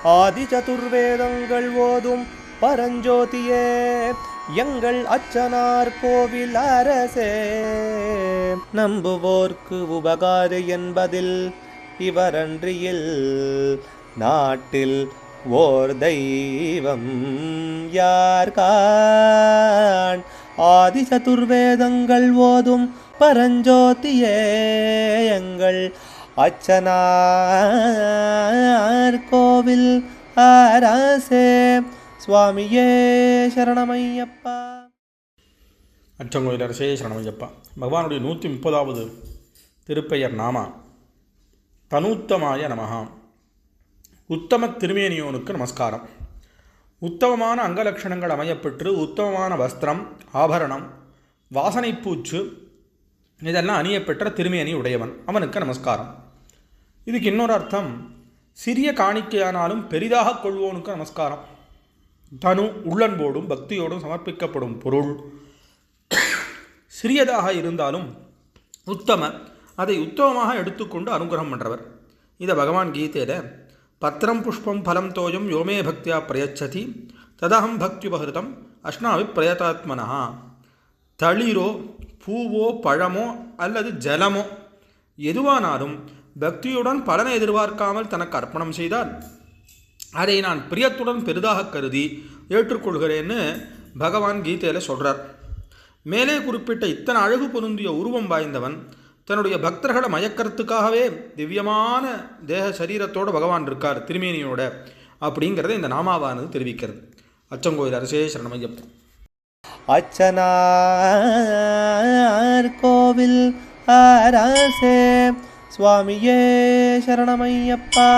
ஆதி சதுர்வேதங்கள் ஓதும் பரஞ்சோதியே எங்கள் அச்சனார் கோவில் அரசே. நம்புவோர்க்கு உபகாரி என்பதில் இவரன்றியில் நாட்டில் ஓர் தெய்வம் யார்கான். ஆதி சதுர்வேதங்கள் ஓதும் பரஞ்சோதியே எங்கள் அச்சனார் கோவில் அரசே. சுவாமியே சரணமையப்பா. அச்சங்கோயில் அரசே சரணமையப்பா. பகவானுடைய 130வது திருப்பெயர் நாமா தனூத்தமாய நமஹா. உத்தம திருமேனியோனுக்கு நமஸ்காரம். உத்தமமான அங்கலட்சணங்கள் அமையப்பெற்று உத்தமமான வஸ்திரம், ஆபரணம், வாசனை பூச்சு இதெல்லாம் அணியப்பெற்ற திருமேனி உடையவன், அவனுக்கு நமஸ்காரம். இதுக்கு இன்னொரு அர்த்தம், சிறிய காணிக்கையானாலும் பெரிதாக கொள்வோனுக்கு நமஸ்காரம். தனு உள்ளன்போடும் பக்தியோடும் சமர்ப்பிக்கப்படும் பொருள் சிறியதாக இருந்தாலும் உத்தம அதை உத்தமமாக எடுத்துக்கொண்டு அனுகிரகம் பண்ணுறவர். இதை பகவான் கீதையில் பத்திரம் புஷ்பம் பலம் தோயம் யோமே பக்தியா பிரயச்சதி ததகம் பக்தியுபகிருதம் அஷ்னாவி பிரயதாத்மனா. தளிரோ பூவோ பழமோ அல்லது ஜலமோ எதுவானாலும் பக்தியுடன் பலனை எதிர்பார்க்காமல் தனக்கு அர்ப்பணம் செய்தால் அதை நான் பிரியத்துடன் பெரிதாக கருதி ஏற்றுக்கொள்கிறேன்னு பகவான் கீதையில் சொல்கிறார். மேலே குறிப்பிட்ட இத்தனை அழகு பொருந்திய உருவம் வாய்ந்தவன் தன்னுடைய பக்தர்களை மயக்கிறதுக்காகவே திவ்யமான தேக சரீரத்தோடு பகவான் இருக்கார் திருமேனியோட அப்படிங்கிறத இந்த நாமாவானது தெரிவிக்கிறது. அச்சங்கோயில் அரசே சரணமையப்பா. அச்சனார் கோவில் அரசே சுவாமியே சரணமையப்பா.